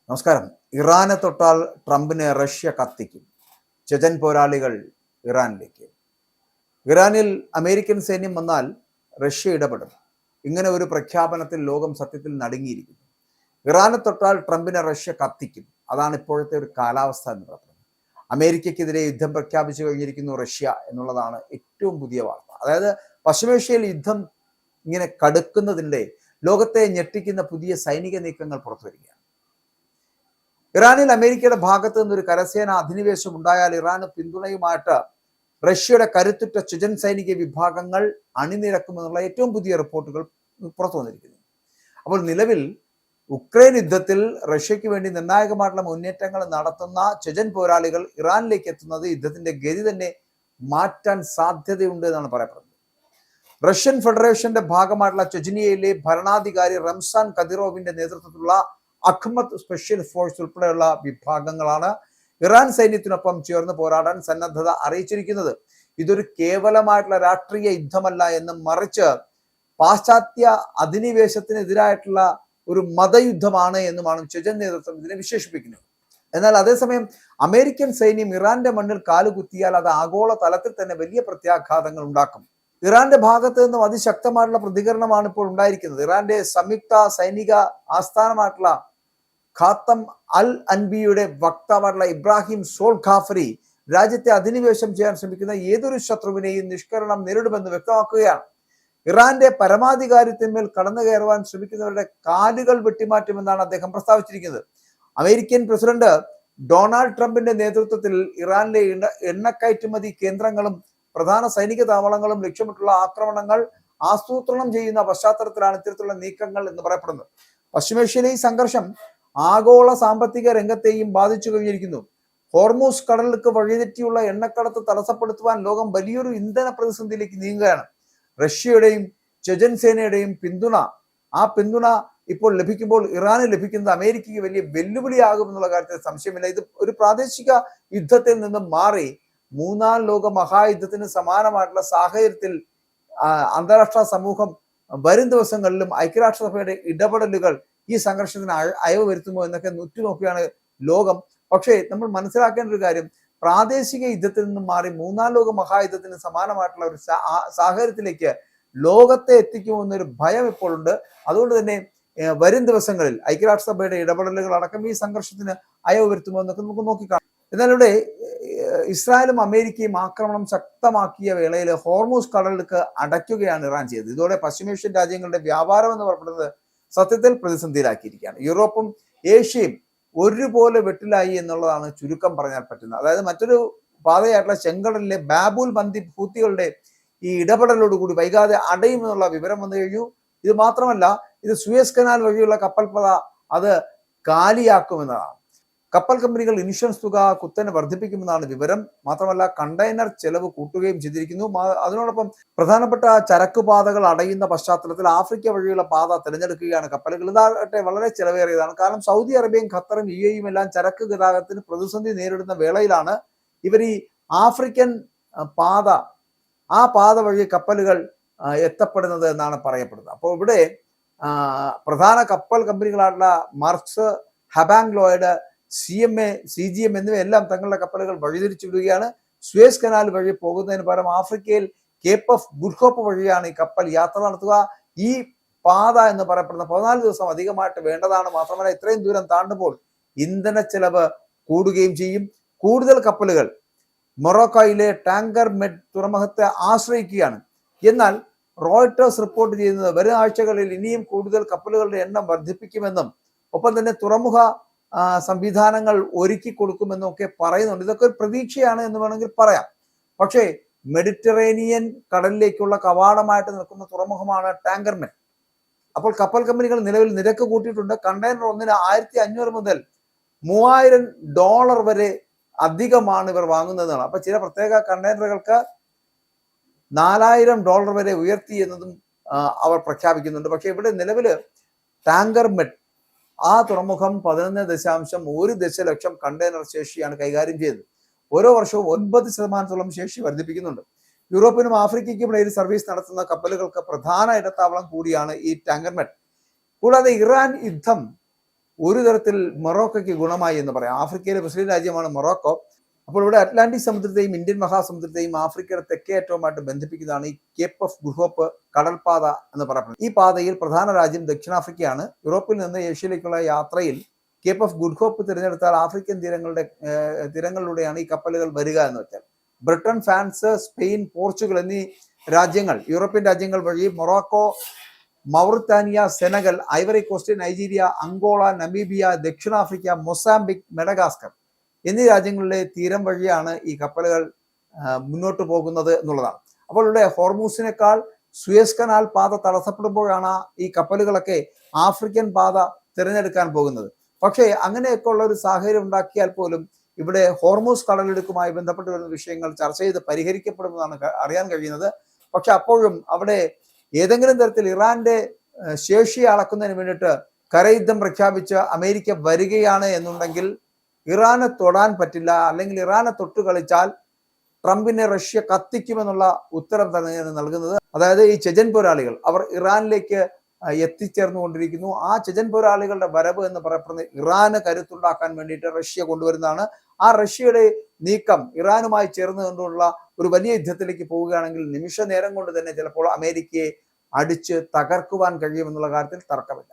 നമസ്കാരം. ഇറാനെ തൊട്ടാൽ ട്രംപിനെ റഷ്യ കത്തിക്കും. ചെചൻ പോരാളികൾ ഇറാനിലേക്ക്. ഇറാനിൽ അമേരിക്കൻ സൈന്യം വന്നാൽ റഷ്യ ഇടപെടും. ഇങ്ങനെ ഒരു പ്രഖ്യാപനത്തിൽ ലോകം സത്യത്തിൽ നടുങ്ങിയിരിക്കുന്നു. ഇറാനെ തൊട്ടാൽ ട്രംപിനെ റഷ്യ കത്തിക്കും. അതാണ് ഇപ്പോഴത്തെ ഒരു കാലാവസ്ഥ എന്ന് പറയുന്നത്. അമേരിക്കയ്ക്കെതിരെ യുദ്ധം പ്രഖ്യാപിച്ചു കഴിഞ്ഞിരിക്കുന്നു റഷ്യ എന്നുള്ളതാണ് ഏറ്റവും പുതിയ വാർത്ത. അതായത് പശ്ചിമേഷ്യയിൽ യുദ്ധം ഇങ്ങനെ കടുക്കുന്നതിൻ്റെ ലോകത്തെ ഞെട്ടിക്കുന്ന പുതിയ സൈനിക നീക്കങ്ങൾ പുറത്തു വരികയാണ്. ഇറാനിൽ അമേരിക്കയുടെ ഭാഗത്ത് നിന്നൊരു കരസേന അധിനിവേശം ഉണ്ടായാൽ ഇറാന് പിന്തുണയുമായിട്ട് റഷ്യയുടെ കരുത്തുറ്റ ചെചൻ സൈനിക വിഭാഗങ്ങൾ അണിനിരക്കുമെന്നുള്ള ഏറ്റവും പുതിയ റിപ്പോർട്ടുകൾ പുറത്തു വന്നിരിക്കുന്നു. അപ്പോൾ നിലവിൽ ഉക്രൈൻ യുദ്ധത്തിൽ റഷ്യയ്ക്ക് വേണ്ടി നിർണായകമായിട്ടുള്ള മുന്നേറ്റങ്ങൾ നടത്തുന്ന ചെചൻ പോരാളികൾ ഇറാനിലേക്ക് എത്തുന്നത് യുദ്ധത്തിന്റെ ഗതി തന്നെ മാറ്റാൻ സാധ്യതയുണ്ട് എന്നാണ് പറയപ്പെടുന്നത്. റഷ്യൻ ഫെഡറേഷന്റെ ഭാഗമായിട്ടുള്ള ചെചനിയയിലെ ഭരണാധികാരി റംസാൻ കദിറോവിന്റെ നേതൃത്വത്തിലുള്ള അഖ്മത്ത് സ്പെഷ്യൽ ഫോഴ്സ് ഉൾപ്പെടെയുള്ള വിഭാഗങ്ങളാണ് ഇറാൻ സൈന്യത്തിനൊപ്പം ചേർന്ന് പോരാടാൻ സന്നദ്ധത അറിയിച്ചിരിക്കുന്നത്. ഇതൊരു കേവലമായിട്ടുള്ള രാഷ്ട്രീയ യുദ്ധമല്ല എന്നും മറിച്ച് പാശ്ചാത്യ അധിനിവേശത്തിനെതിരായിട്ടുള്ള ഒരു മതയുദ്ധമാണ് എന്നുമാണ് ചെചൻ നേതൃത്വം ഇതിനെ വിശേഷിപ്പിക്കുന്നത്. എന്നാൽ അതേസമയം അമേരിക്കൻ സൈന്യം ഇറാന്റെ മണ്ണിൽ കാലുകുത്തിയാൽ അത് ആഗോള തലത്തിൽ തന്നെ വലിയ പ്രത്യാഘാതങ്ങൾ ഉണ്ടാക്കും. ഇറാന്റെ ഭാഗത്ത് നിന്നും അതിശക്തമായിട്ടുള്ള പ്രതികരണമാണ് ഇപ്പോൾ ഉണ്ടായിരിക്കുന്നത്. ഇറാന്റെ സംയുക്ത സൈനിക ആസ്ഥാനമായിട്ടുള്ള ഖാത്തം അൽ അൻബിയുടെ വക്താവായിട്ടുള്ള ഇബ്രാഹിം സോൾ ഖാഫരി രാജ്യത്തെ അധിനിവേശം ചെയ്യാൻ ശ്രമിക്കുന്ന ഏതൊരു ശത്രുവിനെയും നിഷ്കരണം നേരിടുമെന്ന് വ്യക്തമാക്കുകയാണ്. ഇറാന്റെ പരമാധികാരത്തിന്മേൽ കടന്നു കയറുവാൻ ശ്രമിക്കുന്നവരുടെ കാലുകൾ വെട്ടിമാറ്റുമെന്നാണ് അദ്ദേഹം പ്രസ്താവിച്ചിരിക്കുന്നത്. അമേരിക്കൻ പ്രസിഡന്റ് ഡൊണാൾഡ് ട്രംപിന്റെ നേതൃത്വത്തിൽ ഇറാനിലെ എണ്ണക്കയറ്റുമതി കേന്ദ്രങ്ങളും പ്രധാന സൈനിക താവളങ്ങളും ലക്ഷ്യമിട്ടുള്ള ആക്രമണങ്ങൾ ആസൂത്രണം ചെയ്യുന്ന പശ്ചാത്തലത്തിലാണ് ഇത്തരത്തിലുള്ള നീക്കങ്ങൾ എന്ന് പറയപ്പെടുന്നത്. പശ്ചിമേഷ്യയിലെ ഈ സംഘർഷം ആഗോള സാമ്പത്തിക രംഗത്തെയും ബാധിച്ചു കഴിഞ്ഞിരിക്കുന്നു. ഹോർമൂസ് കടലിലേക്ക് വഴിതെറ്റിയുള്ള എണ്ണക്കടത്ത് തടസ്സപ്പെടുത്തുവാൻ ലോകം വലിയൊരു ഇന്ധന പ്രതിസന്ധിയിലേക്ക് നീങ്ങുകയാണ്. റഷ്യയുടെയും ചെചൻ സേനയുടെയും ആ പിന്തുണ ഇപ്പോൾ ലഭിക്കുമ്പോൾ ഇറാന് ലഭിക്കുന്നത് അമേരിക്കയ്ക്ക് വലിയ വെല്ലുവിളിയാകും എന്നുള്ള കാര്യത്തിൽ സംശയമില്ല. ഇത് ഒരു പ്രാദേശിക യുദ്ധത്തിൽ നിന്നും മാറി മൂന്നാം ലോക മഹായുദ്ധത്തിന് സമാനമായിട്ടുള്ള സാഹചര്യത്തിൽ അന്താരാഷ്ട്ര സമൂഹം വരും ദിവസങ്ങളിലും ഐക്യരാഷ്ട്രസഭയുടെ ഇടപെടലുകൾ ഈ സംഘർഷത്തിന് അയവ് വരുത്തുമോ എന്നൊക്കെ ഉറ്റുനോക്കുകയാണ് ലോകം. പക്ഷേ നമ്മൾ മനസ്സിലാക്കേണ്ട ഒരു കാര്യം, പ്രാദേശിക യുദ്ധത്തിൽ നിന്നും മാറി മൂന്നാം ലോക മഹായുദ്ധത്തിന് സമാനമായിട്ടുള്ള ഒരു സാഹചര്യത്തിലേക്ക് ലോകത്തെ എത്തിക്കുമോ എന്നൊരു ഭയം ഇപ്പോൾ ഉണ്ട്. അതുകൊണ്ട് തന്നെ വരും ദിവസങ്ങളിൽ ഐക്യരാഷ്ട്രസഭയുടെ ഇടപെടലുകൾ അടക്കം ഈ സംഘർഷത്തിന് അയവ് വരുത്തുമോ എന്നൊക്കെ നമുക്ക് നോക്കിക്കാണാം. എന്നാൽ ഇവിടെ ഇസ്രായേലും അമേരിക്കയും ആക്രമണം ശക്തമാക്കിയ വേളയിൽ ഹോർമൂസ് കടലിലേക്ക് അടയ്ക്കുകയാണ് ഇറാൻ ചെയ്തത്. ഇതോടെ പശ്ചിമേഷ്യൻ രാജ്യങ്ങളുടെ വ്യാപാരം എന്ന് പറയുന്നത് സത്യത്തിൽ പ്രതിസന്ധിയിലാക്കിയിരിക്കുകയാണ്. യൂറോപ്പും ഏഷ്യയും ഒരുപോലെ വെട്ടിലായി എന്നുള്ളതാണ് ചുരുക്കം പറഞ്ഞാൽ പറ്റുന്നത്. അതായത് മറ്റൊരു പാതയായിട്ടുള്ള ചെങ്കടലിലെ ബാബുൽ മന്ദിബ് ഹൂത്തികളുടെ ഈ ഇടപെടലോടുകൂടി വൈകാതെ അടയുമെന്നുള്ള വിവരം വന്നു കഴിഞ്ഞു. ഇത് മാത്രമല്ല, ഇത് സൂയസ് കനാൽ വഴിയുള്ള കപ്പൽപാത അത് കാലിയാക്കുമെന്നതാണ്. കപ്പൽ കമ്പനികൾ ഇൻഷുറൻസ് തുക കുത്തനെ വർദ്ധിപ്പിക്കുമെന്നാണ് വിവരം. മാത്രമല്ല, കണ്ടെയ്നർ ചെലവ് കൂട്ടുകയും ചെയ്തിരിക്കുന്നു. അതിനോടൊപ്പം പ്രധാനപ്പെട്ട ചരക്ക് പാതകൾ അടയുന്ന പശ്ചാത്തലത്തിൽ ആഫ്രിക്ക വഴിയുള്ള പാത തിരഞ്ഞെടുക്കുകയാണ് കപ്പലുകൾ. ഇതാകട്ടെ വളരെ ചെലവേറിയതാണ്. കാരണം സൗദി അറേബ്യയും ഖത്തറും UAEയും എല്ലാം ചരക്ക് ഗതാഗതത്തിന് പ്രതിസന്ധി നേരിടുന്ന വേളയിലാണ് ഇവർ ഈ ആഫ്രിക്കൻ പാത വഴി കപ്പലുകൾ എത്തപ്പെടുന്നത് എന്നാണ് പറയപ്പെടുന്നത്. അപ്പോൾ ഇവിടെ പ്രധാന കപ്പൽ കമ്പനികളായിട്ടുള്ള മർക്സ്, ഹബാങ് ലോയ്ഡ്, CMA, CGM എന്നിവയെല്ലാം തങ്ങളുടെ കപ്പലുകൾ വഴിതിരിച്ചു വിടുകയാണ്. സൂയസ് കനാൽ വഴി പോകുന്നതിന് പകരം ആഫ്രിക്കയിൽ കേപ്പ് ഓഫ് ഗുഡ് ഹോപ്പ് വഴിയാണ് ഈ കപ്പൽ യാത്ര നടത്തുക. ഈ പാത എന്ന് പറയപ്പെടുന്ന 14 ദിവസം അധികമായിട്ട് വേണ്ടതാണ്. മാത്രമല്ല, ഇത്രയും ദൂരം താണ്ടുമ്പോൾ ഇന്ധന ചെലവ് കൂടുകയും ചെയ്യും. കൂടുതൽ കപ്പലുകൾ മൊറോക്കോയിലെ ടാങ്കർ മെഡ് തുറമുഖത്തെ ആശ്രയിക്കുകയാണ്. എന്നാൽ റോയിട്ടേഴ്സ് റിപ്പോർട്ട് ചെയ്യുന്നത് വരും ആഴ്ചകളിൽ ഇനിയും കൂടുതൽ കപ്പലുകളുടെ എണ്ണം വർദ്ധിപ്പിക്കുമെന്നും ഒപ്പം തന്നെ തുറമുഖ സംവിധാനങ്ങൾ ഒരുക്കി കൊടുക്കുമെന്നും ഒക്കെ പറയുന്നുണ്ട്. ഇതൊക്കെ ഒരു പ്രതീക്ഷയാണ് എന്ന് വേണമെങ്കിൽ പറയാം. പക്ഷേ മെഡിറ്ററേനിയൻ കടലിലേക്കുള്ള കവാടമായിട്ട് നിൽക്കുന്ന തുറമുഖമാണ് ടാങ്കർ മെഡ്. അപ്പോൾ കപ്പൽ കമ്പനികൾ നിലവിൽ നിരക്ക് കൂട്ടിയിട്ടുണ്ട്. കണ്ടെയ്നർ ഒന്നിന് $1500 മുതൽ $3000 വരെ അധികമാണ് ഇവർ വാങ്ങുന്നതാണ്. അപ്പൊ ചില പ്രത്യേക കണ്ടെയ്നറുകൾക്ക് $4000 വരെ ഉയർത്തി എന്നതും അവർ പ്രഖ്യാപിക്കുന്നുണ്ട്. പക്ഷെ ഇവിടെ നിലവിൽ ടാങ്കർ മെഡ് ആ തുറമുഖം 11.1 ദശലക്ഷം കണ്ടെയ്നർ ശേഷിയാണ് കൈകാര്യം ചെയ്തത്. ഓരോ വർഷവും 9% ശേഷി വർദ്ധിപ്പിക്കുന്നുണ്ട്. യൂറോപ്പിനും ആഫ്രിക്കയ്ക്കും ഇടയിൽ സർവീസ് നടത്തുന്ന കപ്പലുകൾക്ക് പ്രധാന ഇടത്താവളം കൂടിയാണ് ഈ ടാങ്കർ മെഡ്. കൂടാതെ ഇറാൻ യുദ്ധം ഒരു തരത്തിൽ മൊറോക്കോയ്ക്ക് ഗുണമായി എന്ന് പറയാം. ആഫ്രിക്കയിലെ മുസ്ലിം രാജ്യമാണ് മൊറോക്കോ. അപ്പോൾ ഇവിടെ അറ്റ്ലാന്റിക് സമുദ്രത്തെയും ഇന്ത്യൻ മഹാസമുദ്രത്തെയും ആഫ്രിക്കയുടെ തെക്കേ അറ്റവുമായിട്ട് ബന്ധിപ്പിക്കുന്നതാണ് ഈ കേപ്പ് ഓഫ് ഗുഡ് ഹോപ്പ് കടൽപാത എന്ന് പറയപ്പെടുന്നത്. ഈ പാതയിൽ പ്രധാന രാജ്യം ദക്ഷിണാഫ്രിക്കയാണ്. യൂറോപ്പിൽ നിന്ന് ഏഷ്യയിലേക്കുള്ള യാത്രയിൽ കേപ്പ് ഓഫ് ഗുഡ് ഹോപ്പ് തിരഞ്ഞെടുത്താൽ ആഫ്രിക്കൻ തീരങ്ങളിലൂടെയാണ് ഈ കപ്പലുകൾ വരിക എന്ന് വെച്ചാൽ ബ്രിട്ടൻ, ഫ്രാൻസ്, സ്പെയിൻ, പോർച്ചുഗൽ എന്നീ രാജ്യങ്ങൾ, യൂറോപ്യൻ രാജ്യങ്ങൾ വഴി Morocco, Mauritania, Senegal, Ivory Coast, Nigeria, Angola, Namibia, ദക്ഷിണാഫ്രിക്ക, മൊസാംബിക്, മെഡഗാസ്കർ എന്നീ രാജ്യങ്ങളിലെ തീരം വഴിയാണ് ഈ കപ്പലുകൾ മുന്നോട്ട് പോകുന്നത് എന്നുള്ളതാണ്. അപ്പോൾ ഇവിടെ ഹോർമൂസിനേക്കാൾ സുയസ് കനാൽ പാത തടസ്സപ്പെടുമ്പോഴാണ് ഈ കപ്പലുകളൊക്കെ ആഫ്രിക്കൻ പാത തിരഞ്ഞെടുക്കാൻ പോകുന്നത്. പക്ഷേ അങ്ങനെയൊക്കെ ഉള്ള ഒരു സാഹചര്യം ഉണ്ടാക്കിയാൽ പോലും ഇവിടെ ഹോർമൂസ് കടലിടുക്കുമായി ബന്ധപ്പെട്ട് വരുന്ന വിഷയങ്ങൾ ചർച്ച ചെയ്ത് പരിഹരിക്കപ്പെടുമെന്നാണ് അറിയാൻ കഴിയുന്നത്. പക്ഷെ അപ്പോഴും അവിടെ ഏതെങ്കിലും തരത്തിൽ ഇറാന്റെ ശേഷി അളക്കുന്നതിന് വേണ്ടിയിട്ട് കരയുദ്ധം പ്രഖ്യാപിച്ച് അമേരിക്ക വരികയാണ് എന്നുണ്ടെങ്കിൽ ഇറാനെ തൊടാൻ പറ്റില്ല, അല്ലെങ്കിൽ ഇറാനെ തൊട്ട് കളിച്ചാൽ ട്രംപിനെ റഷ്യ കത്തിക്കുമെന്നുള്ള ഉത്തരം തന്നെയാണ് നൽകുന്നത്. അതായത് ഈ ചെചൻ പോരാളികൾ അവർ ഇറാനിലേക്ക് എത്തിച്ചേർന്നുകൊണ്ടിരിക്കുന്നു. ആ ചെചൻ പോരാളികളുടെ വരവ് എന്ന് പറയപ്പെടുന്നത് ഇറാന് കരുത്തുണ്ടാക്കാൻ വേണ്ടിയിട്ട് റഷ്യ കൊണ്ടുവരുന്നതാണ്. ആ റഷ്യയുടെ നീക്കം ഇറാനുമായി ചേർന്നുകൊണ്ടുള്ള ഒരു വലിയ യുദ്ധത്തിലേക്ക് പോവുകയാണെങ്കിൽ നിമിഷ നേരം കൊണ്ട് തന്നെ ചിലപ്പോൾ അമേരിക്കയെ അടിച്ച് തകർക്കുവാൻ കഴിയുമെന്നുള്ള കാര്യത്തിൽ തർക്കമില്ല.